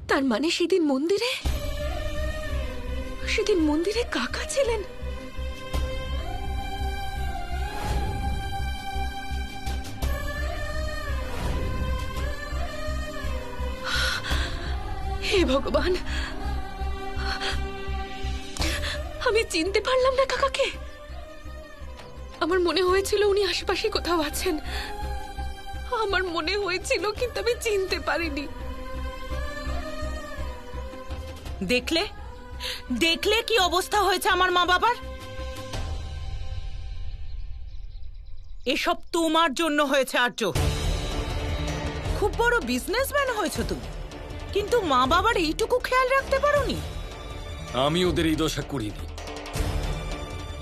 তার মানে সেদিন মন্দিরে কাকা ছিলেন। হে ভগবান, আমি চিনতে পারলাম না কাকাকে। আমার মনে হয়েছিল উনি আশেপাশে কোথাও আছেন, আমার মনে হয়েছিল, কিন্তু আমি চিনতে পারিনি। দেখলে দেখলে কি অবস্থা হয়েছে আমার মা বাবার? এসব তোমার জন্য হয়েছে আর্য। খুব বড় বিজনেসম্যান হয়েছো তুমি, কিন্তু মা বাবার এইটুকু খেয়াল রাখতে পারোনি। আমি ওদের এই দশা করিনি।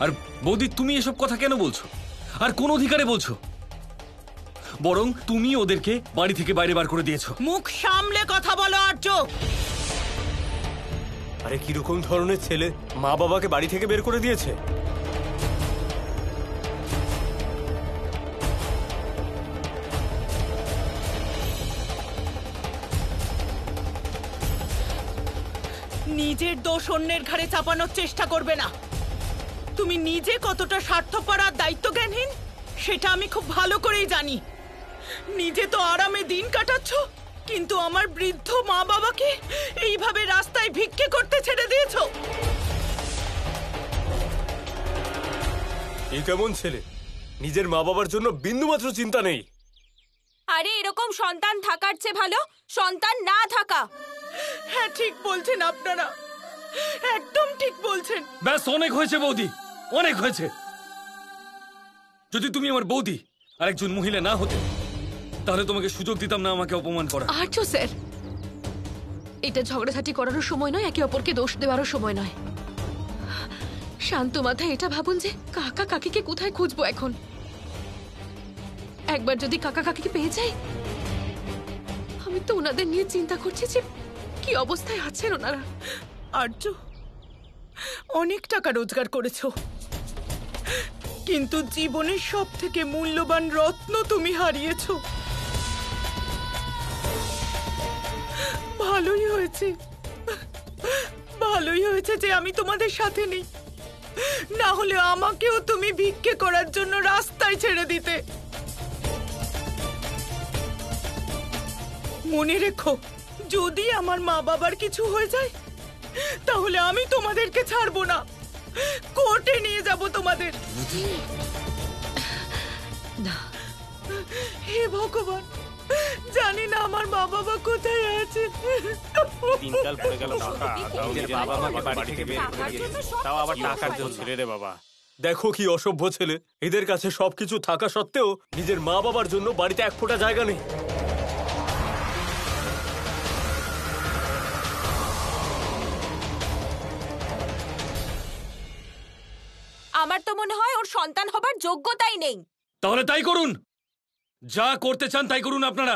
আর বৌদি, তুমি এসব কথা কেন বলছো? আর কোন অধিকারে বলছো? বরং তুমি ওদেরকে বাড়ি থেকে বাইরে বার করে দিয়েছো। মুখ সামলে কথা বলো আর্য। আরে কিরকম ধরনের ছেলে মা বাবাকে বাড়ি থেকে বের করে দিয়েছে? নিজের দোষ অন্যের ঘাড়ে চাপানোর চেষ্টা করবে না। তুমি নিজে কতটা স্বার্থপর আর দায়িত্বজ্ঞানহীন সেটা আমি খুব ভালো করেই জানি। নিজে তো আরামে দিন কাটাচ্ছ, কিন্তু আমার বৃদ্ধ মা বাবাকে এইভাবে রাস্তায় ভিক্ষে করতে ছেড়ে দিয়েছো। এই কেমন ছেলে? নিজের মা বাবার জন্য বিন্দুমাত্র চিন্তা নেই। আরে এরকম সন্তান থাকার চেয়ে ভালো সন্তান না থাকা। হ্যাঁ, ঠিক বলছেন আপনারা, একদম ঠিক বলছেন। ব্যাস, অনেক হয়েছে বৌদি, অনেক হয়েছে। যদি তুমি আমার বৌদি আর একজন মহিলা না হতে, তাহলে তোমাকে সুযোগ দিতাম না আমাকে অপমান করা। আর্য স্যার, এটা ঝগড়াঝাটি করারও সময় নয়, একে অপরকে দোষ দেওয়ারও সময় নয়। শান্ত মাথায় এটা ভাবুন যে কাকা কাকিকে কোথায় খুঁজবো এখন। একবার যদি কাকা কাকিকে পেয়ে যাই, আমি তো ওনাদের নিয়ে চিন্তা করছি যে কি অবস্থায় আছেন ওনারা। আর্য, অনেক টাকা রোজগার করেছো, কিন্তু জীবনের সব থেকে মূল্যবান রত্ন তুমি হারিয়েছো। ভালোই হয়েছে যে আমি তোমাদের সাথে নেই, না হলে আমাকেও তুমি ভিক্ষে করার জন্য রাস্তায় ছেড়ে দিতে। মনে রেখো, যদি আমার মা বাবার কিছু হয়ে যায় তাহলে আমি তোমাদেরকে ছাড়বো না, কোর্টে নিয়ে যাব তোমাদের। না, হে ভগবান, জানি না আমার মা বাবা কোথায় আছে। দিনকাল পড়ে গেল কাকা, তাও নিজের বাবা মাকে বাড়ি থেকে বের করে দিয়েছে, তাও আবার টাকার জন্য। ছেলে রে বাবা, দেখো কি অসভ্য ছেলে। এদের কাছে সবকিছু থাকা সত্ত্বেও নিজের মা বাবার জন্য বাড়িতে এক ফোঁটা জায়গা নেই। আমার তো মনে হয় ওর সন্তান হবার যোগ্যতাই নেই। তাহলে তাই করুন, যা করতে চান তাই করুন আপনারা।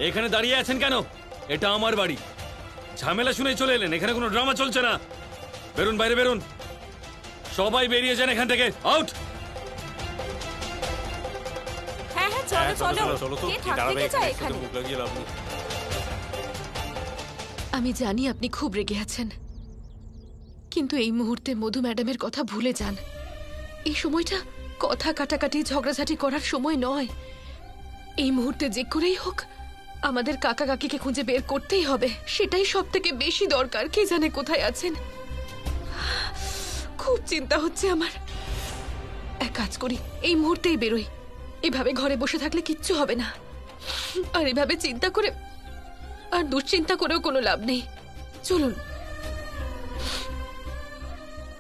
এখানে দাঁড়িয়ে আছেন কেন? এটা আমার বাড়ি। ঝামেলা শুনে চলে এলেন, এখানে কোনো ড্রামা চলছে না। বেরুন, বাইরে বেরুন, সবাই বেরিয়ে যান এখান থেকে। আউট। হ্যাঁ হ্যাঁ, চলো। কে থাকতে চায় এখানে? আমি জানি আপনি খুব রেগে আছেন, কিন্তু এই মুহূর্তে মধু ম্যাডামের কথা ভুলে যান। এই সময়টা কথা কাটাকাটি ঝগড়াঝাটি করার সময় নয়। এই মুহূর্তে যে করেই হোক আমাদের কাকা কাকিকে খুঁজে বের করতেই হবে, সেটাই সব থেকে বেশি দরকার। কে জানে কোথায় আছেন। খুব চিন্তা হচ্ছে আমার। এক কাজ করি, এই মুহূর্তেই বেরোই। এভাবে ঘরে বসে থাকলে কিচ্ছু হবে না, আর এভাবে চিন্তা করে আর দুশ্চিন্তা করেও কোনো লাভ নেই। চলুন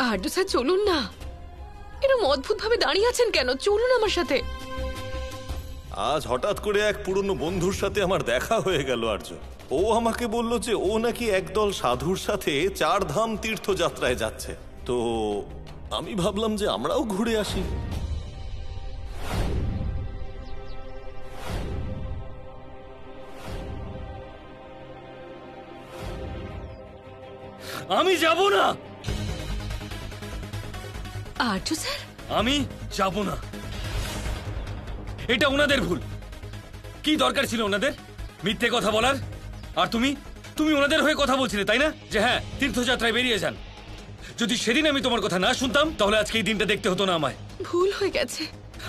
আর্য স্যার, চলুন না। এরকম অদ্ভুত ভাবে দাঁড়িয়ে আছেন কেন? চলুন আমার সাথে। আজ হঠাৎ করে এক পুরনো বন্ধুর সাথে আমার দেখা হয়ে গেল আর্য। ও আমাকে বলল যে ও নাকি একদল সাধুর সাথে 4 ধাম তীর্থযাত্রায় যাচ্ছে। তো আমি ভাবলাম যে আমরাও ঘুরে আসি। আমি যাব না। আর্য স্যার, আমি যাব না। এটা ওনাদের ভুল। কি দরকার ছিল ওনাদের মিথ্যে কথা বলার? আর তুমি ওনাদের হয়ে কথা বলছিলে তাই না, যে হ্যাঁ তীর্থযাত্রায় বেরিয়ে যান। যদি সেদিন আমি তোমার কথা না শুনতাম তাহলে আজকে এই দিনটা দেখতে হতো না আমায়। ভুল হয়ে গেছে।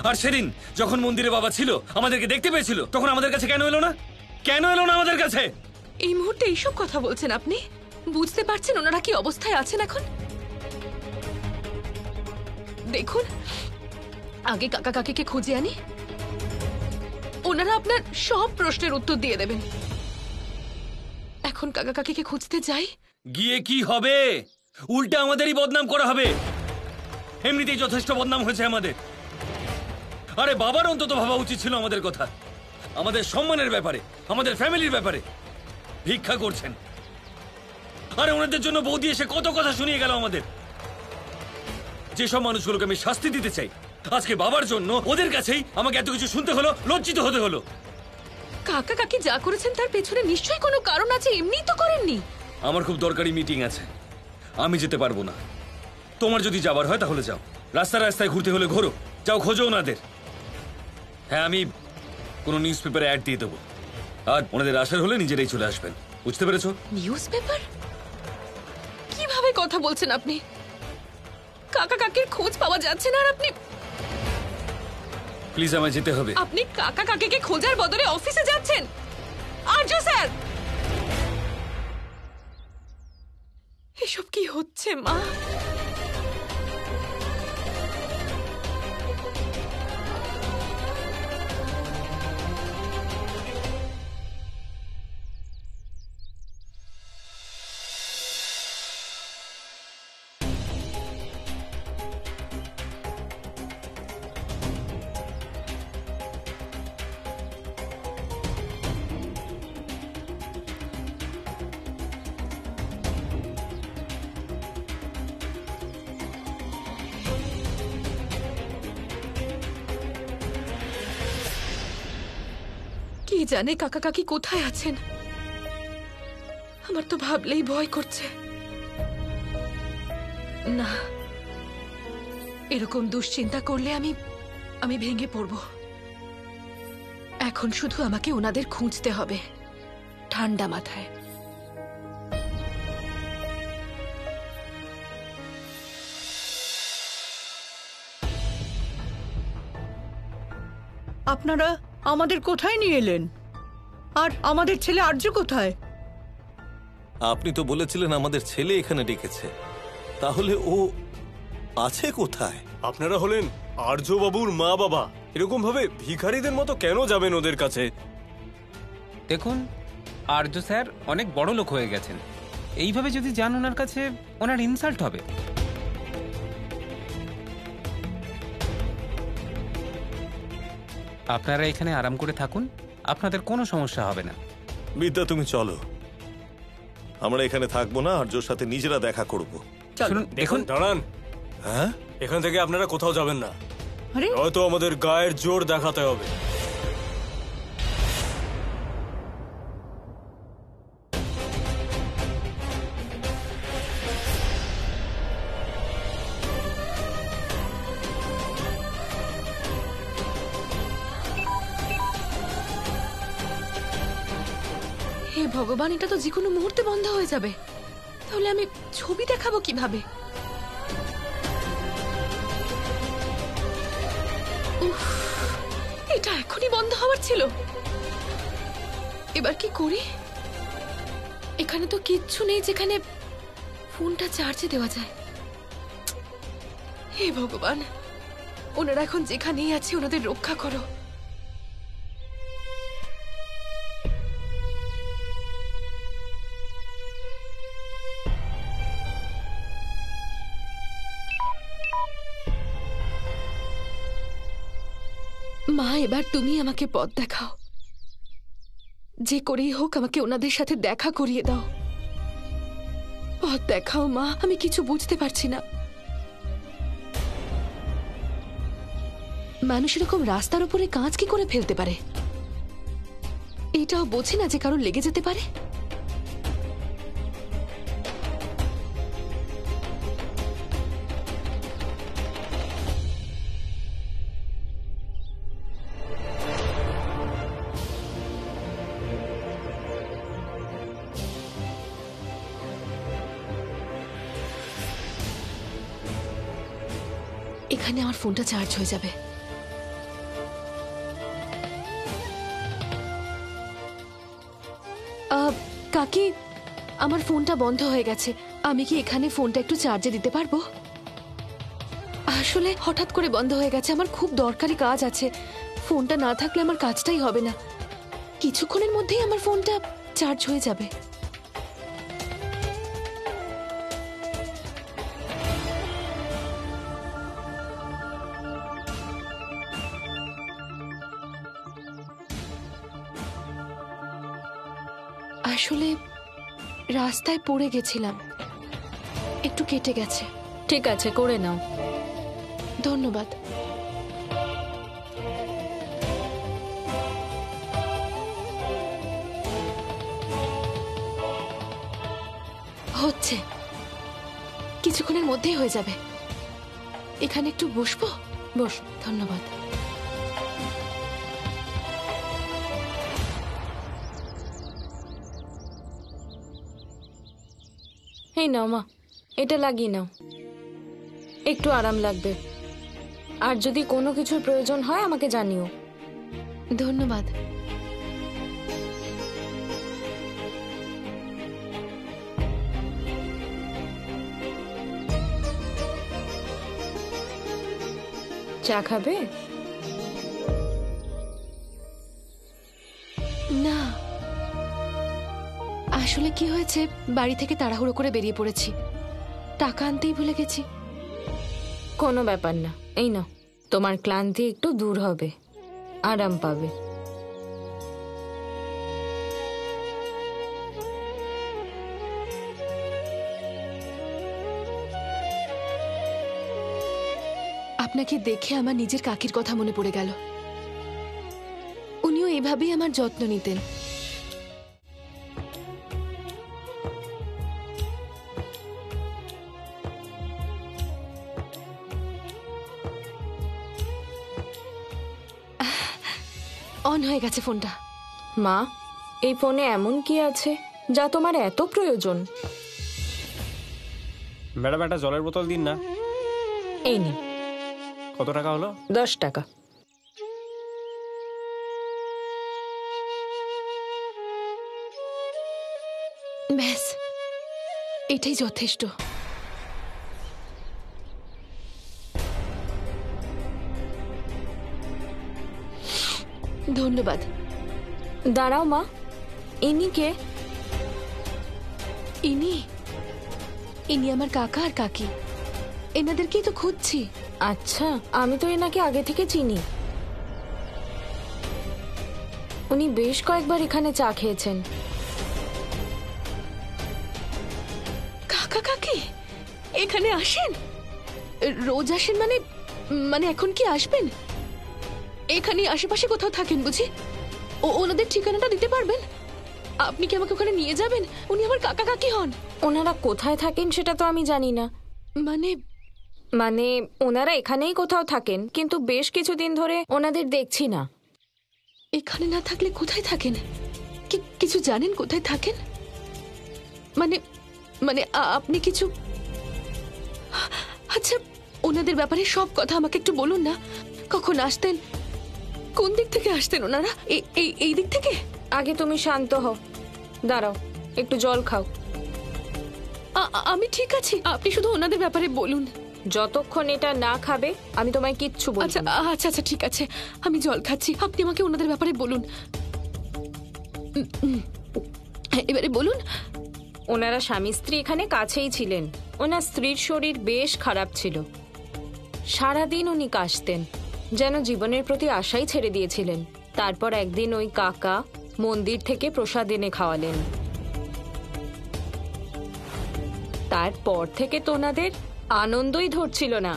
আর সেদিন যখন মন্দিরে বাবা ছিল, আমাদেরকে দেখতে পেয়েছিল, তখন আমাদের কাছে কেন এলো না? কেন এলো না আমাদের কাছে? এই মুহূর্তে এইসব কথা বলছেন আপনি? বুঝতে পারছেন ওনারা কি অবস্থায় আছেন এখন? দেখুন, আগে কাকা কাকিকে খুঁজে আনি, ওনারা আপনার সব প্রশ্নের উত্তর দিয়ে দেবেন। এখন কাকা কাকিকে খুঁজতে যাই। গিয়ে কি হবে? উল্টে আমাদেরই বদনাম করা হবে। এমনিতেই যথেষ্ট বদনাম হয়েছে আমাদের। আরে বাবার অন্তত ভাবা উচিত ছিল আমাদের কথা, আমাদের সম্মানের ব্যাপারে, আমাদের ফ্যামিলির ব্যাপারে। ভিক্ষা করছেন, আরে ওনাদের জন্য বৌদি এসে কত কথা শুনিয়ে গেল আমাদের। যেসব মানুষগুলোকে আমি শাস্তি দিতে চাই, আজকে বাবার জন্য ওদের কাছেই আমাকে এত কিছু শুনতে হলো, লজ্জিত হতে হলো। কাকা কাকি যা করেছেন তার পেছনে নিশ্চয়ই কোনো কারণ আছে, এমনিই তো করেননি। আমার খুব দরকারি মিটিং আছে, আমি যেতে পারবো না। তোমার যদি যাবার হয় তাহলে যাও, রাস্তায় রাস্তায় ঘুরতে হলে ঘোরো, যাও খোঁজো ওনাদের। হ্যাঁ, আমি কোনো নিউজ পেপারে অ্যাড দিয়ে দেবো, আর ওনাদের আসার হলে নিজেরাই চলে আসবেন। বুঝতে পেরেছো? News paper? কিভাবে কথা বলছেন আপনি? কাকা কাকির খোঁজ পাওয়া যাচ্ছে না আর আপনি প্লিজ আমায় যেতে হবে। আপনি কাকা কাকিকে খোঁজার বদলে অফিসে যাচ্ছেন? আর্য স্যার, এসব কি হচ্ছে মা? কি জানে কাকা কাকি কোথায় আছেন? আমার তো ভাবলেই ভয় করছে। না, এরকম দুশ্চিন্তা করলে আমি ভেঙে পড়ব। এখন শুধু আমাকে ওনাদের খুঁজতে হবে ঠান্ডা মাথায়। আপনারা আমাদের কোথায় নিয়ে এলেন? আর আমাদের ছেলে আর্য কোথায়? আপনি তো বলেছিলেন আমাদের ছেলে এখানে ডেকেছে, তাহলে ও আছে কোথায়? আপনারা হলেন আর্য বাবুর মা বাবা, এরকম ভাবে ভিখারিদের মতো কেন যাবেন ওদের কাছে? দেখুন, আর্য স্যার অনেক বড় লোক হয়ে গেছেন, এইভাবে যদি যান ওনার কাছে ওনার ইনসাল্ট হবে। আপনারা এখানে আরাম করে থাকুন, আপনাদের কোনো সমস্যা হবে না। বিদ্যা, তুমি চলো, আমরা এখানে থাকবো না, আর্যর সাথে নিজেরা দেখা করব। শুনুন, দেখুন, দাঁড়ান, হ্যাঁ, এখান থেকে আপনারা কোথাও যাবেন না, আরে হয়তো আমাদের গায়ের জোর দেখাতে হবে। হে ভগবান, এটা তো যে কোনো মুহূর্তে বন্ধ হয়ে যাবে। তাহলে আমি ছবি দেখাবো কিভাবে? উফ, এটা এখনই বন্ধ হওয়ার ছিল। এবার কি করি? এখানে তো কিচ্ছু নেই যেখানে ফোনটা চার্জে দেওয়া যায়। হে ভগবান, ওনারা এখন যেখানেই আছে ওনাদের রক্ষা করো। মা, এবার তুমি আমাকে পথ দেখাও। যে করেই হোক আমাকে ওনাদের সাথে দেখা করিয়ে দাও। পথ দেখাও মা, আমি কিছু বুঝতে পারছি না। মানুষ এরকম রাস্তার উপরে কাঁচ কি করে ফেলতে পারে? এটাও বোঝে না যে কারো লেগে যেতে পারে। এখানে আমার ফোনটা চার্জ হয়ে যাবে। কাকি, আমার ফোনটা বন্ধ হয়ে গেছে। আমি কি এখানে ফোনটা একটু চার্জে দিতে পারবো? আসলে হঠাৎ করে বন্ধ হয়ে গেছে, আমার খুব দরকারি কাজ আছে। ফোনটা না থাকলে আমার কাজটাই হবে না। কিছুক্ষণের মধ্যেই আমার ফোনটা চার্জ হয়ে যাবে। আসলে রাস্তায় পড়ে গেছিলাম, একটু কেটে গেছে। ঠিক আছে, করে নাও। ধন্যবাদ। হচ্ছে, কিছুক্ষণের মধ্যেই হয়ে যাবে। এখানে একটু বসবো? বস। ধন্যবাদ। এই নাও মা, এটা লাগিয়ে নাও, একটু আরাম লাগবে। আর যদি কোনো কিছুর প্রয়োজন হয় আমাকে জানিও। ধন্যবাদ। চা খাবে? না, আসলে কি হয়েছে, বাড়ি থেকে তাড়াহুড়ো করে বেরিয়ে পড়েছি, টাকা আনতেই ভুলে গেছি। কোনো ব্যাপার না, এই নাও, তোমার ক্লান্তি একটু দূর হবে, আরাম পাবে। আপনাকে দেখে আমার নিজের কাকির কথা মনে পড়ে গেল। উনিও এভাবেই আমার যত্ন নিতেন। অন হয়ে গেছে ফোনটা। মা, এই ফোনে এমন কি আছে যা তোমার এত প্রয়োজন? ম্যাডাম, একটা জলের বোতল দিন না। এই নিন। কত টাকা হলো? 10 টাকা। ব্যাস, এটাই যথেষ্ট। ধন্যবাদ। দাঁড়াও মা, ইনি কে? ইনি ইনি আমার কাকা আর কাকি, এনাদেরকেই তো খুঁজছি। আচ্ছা, আমি তো এনাকে আগে থেকে চিনি। উনি বেশ কয়েকবার এখানে চা খেয়েছেন। কাকা কাকি এখানে আসেন? রোজ আসেন? মানে মানে এখন কি আসবেন? এখানে আশেপাশে কোথাও থাকেন বুঝি? ওনাদের ঠিকানাটা দিতে পারবেন? আপনি কি আমাকে ওখানে নিয়ে যাবেন? উনি আমার কাকা কাকি হন। ওনারা কোথায় থাকেন সেটা তো আমি জানি না। মানে মানে ওনারা এখানেই কোথাও থাকেন, কিন্তু বেশ কিছুদিন ধরে ওনাদের দেখছি না। এখানে না থাকলে কোথায় থাকেন? কিছু জানেন কোথায় থাকেন? মানে মানে আপনি কিছু... আচ্ছা, ওনাদের ব্যাপারে সব কথা আমাকে একটু বলুন না। কখন আসতেন? কোন দিক থেকে আসতেন ওনারা? এই দিক থেকে? আগে তুমি শান্ত হও, দাঁড়াও, একটু জল খাও। আমি ঠিক আছি, আপনি শুধু ওনাদের ব্যাপারে বলুন। যতক্ষণ এটা না খাবে আমি তোমায় কিচ্ছু বলবো আচ্ছা না। আচ্ছা আচ্ছা ঠিক আছে, আমি জল খাচ্ছি, আপনি আমাকে ওনাদের ব্যাপারে বলুন। এবারে বলুন। ওনারা স্বামী স্ত্রী এখানে কাছেই ছিলেন। ওনার স্ত্রীর শরীর বেশ খারাপ ছিল। সারাদিন উনি কাশতেন, যেন জীবনের প্রতি আশাই ছেড়ে দিয়েছিলেন। তারপর একদিন ওই কাকা মন্দির থেকে প্রসাদ এনে খাওয়ালেন। তারপর থেকে তো ওনাদের আনন্দই ধরছিল না,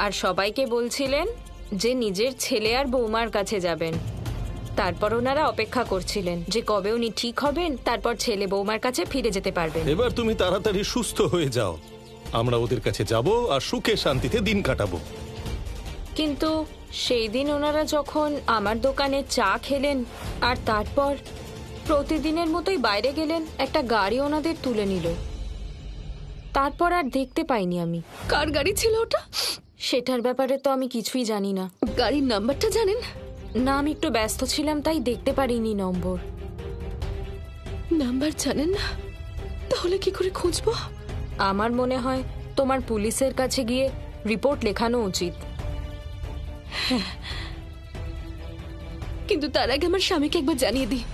আর সবাইকে বলছিলেন যে নিজের ছেলে আর বৌমার কাছে যাবেন। তারপর ওনারা অপেক্ষা করছিলেন যে কবে উনি ঠিক হবেন, তারপর ছেলে বৌমার কাছে ফিরে যেতে পারবেন। এবার তুমি তাড়াতাড়ি সুস্থ হয়ে যাও, আমরা ওদের কাছে যাব আর সুখে শান্তিতে দিন কাটাবো। কিন্তু সেই দিন ওনারা যখন আমার দোকানে চা খেলেন আর তারপর প্রতিদিনের মতোই বাইরে গেলেন, একটা গাড়ি ওনাদের তুলে নিল। তারপর আর দেখতে পাইনি আমি। কার গাড়ি ছিল ওটা? সেটার ব্যাপারে তো আমি কিছুই জানি না। গাড়ির নাম্বারটা জানেন? না, আমি একটু ব্যস্ত ছিলাম তাই দেখতে পারিনি নম্বর। নাম্বার জানেন না? তাহলে কি করে খুঁজবো? আমার মনে হয় তোমার পুলিশের কাছে গিয়ে রিপোর্ট লেখানো উচিত। কিন্তু তার আগে আমার স্বামীকে একবার জানিয়ে দিই।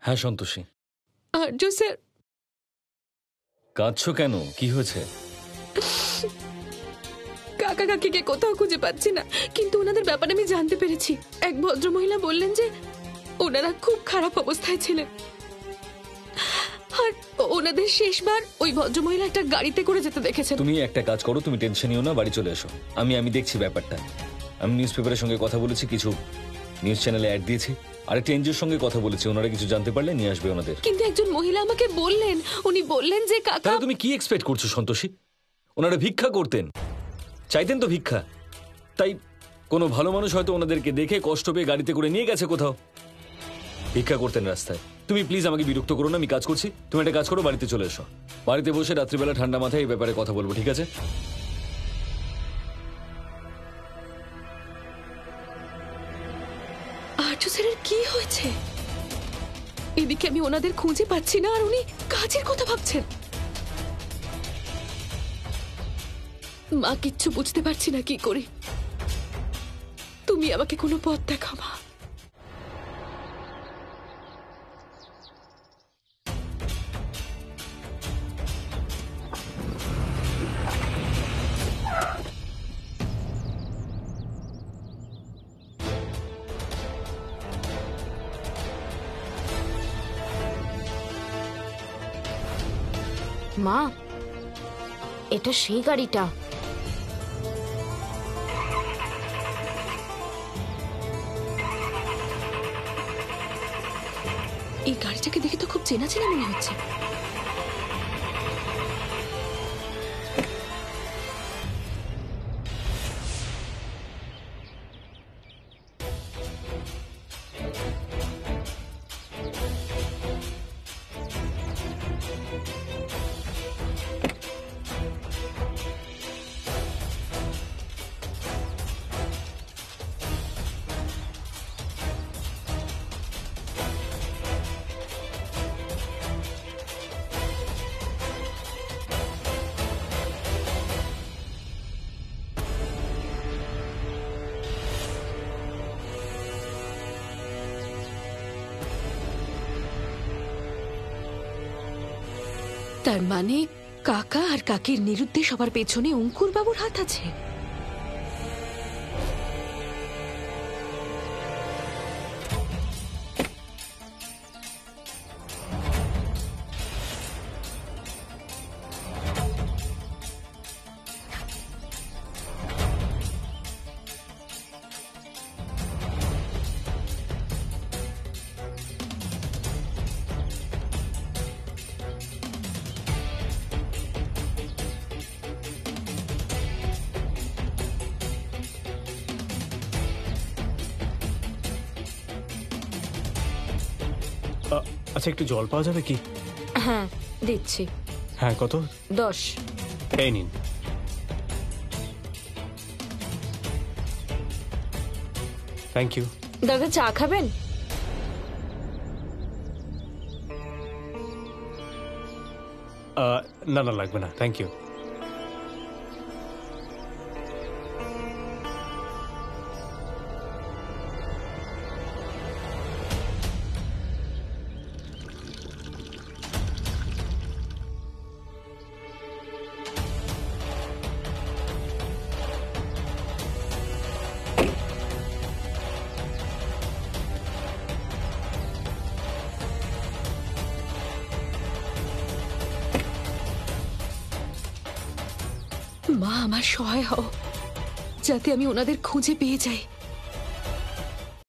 হ্যাঁ সন্তোষী, আর্য স্যার, কাঁদছো কেন? কি হয়েছে? কাকা কাকিকে কোথাও খুঁজে পাচ্ছি না, কিন্তু ওনাদের ব্যাপারে আমি জানতে পেরেছি। এক ভদ্রমহিলা বললেন যে ওনারা খুব খারাপ অবস্থায় ছিলেন, আর ওনাদের শেষবার ওই ভদ্রমহিলা একটা গাড়িতে করে যেতে দেখেছেন। তুমি একটা কাজ করো, তুমি টেনশন নিও না, বাড়ি চলে এসো। আমি দেখছি ব্যাপারটা। আমি নিউজ পেপারের সঙ্গে কথা বলেছি, কিছু নিউজ চ্যানেলে অ্যাড দিয়েছি, আরেকটা এনজিওর সঙ্গে কথা বলেছি, ওনারা কিছু জানতে পারলে নিয়ে আসবে ওনাদের। কিন্তু একজন মহিলা আমাকে বললেন, উনি বললেন যে কাকা। তাহলে তুমি কি এক্সপেক্ট করছো সন্তোষী? ওনারা ভিক্ষা করতেন, চাইতেন তো ভিক্ষা, তাই কোনো ভালো মানুষ হয়তো ওনাদেরকে দেখে কষ্ট পেয়ে গাড়িতে করে নিয়ে গেছে কোথাও। ভিক্ষা করতেন রাস্তায়। তুমি প্লিজ আমাকে বিরক্ত করো না, আমি কাজ করছি। তুমি একটা কাজ করো, বাড়িতে চলে এসো। বাড়িতে বসে রাত্রিবেলা ঠান্ডা মাথায় এই ব্যাপারে কথা বলবো, ঠিক আছে? আর্য স্যারের কি হয়েছে? এদিকে আমি ওনাদের খুঁজে পাচ্ছি না, আর উনি কাজের কথা ভাবছেন। মা, কিচ্ছু বুঝতে পারছি না কি করি। তুমি আমাকে কোনো পথ দেখাও মা। মা, এটা সেই গাড়িটা। এই গাড়িটাকে দেখে তো খুব চেনা চেনা মনে হচ্ছে। তার মানে কাকা আর কাকির নিরুদ্দেশ সবার পেছনে অঙ্কুর বাবুর হাত আছে। আচ্ছা, একটু জল পাওয়া যাবে কি? হ্যাঁ, দিচ্ছি। হ্যাঁ, কত? 10। এই নিন। Thank you. দাদা, চা খাবেন? না না, লাগবে না, থ্যাংক ইউ। মা, আমার সহায় হও যাতে আমি ওনাদের খুঁজে পেয়ে যাই।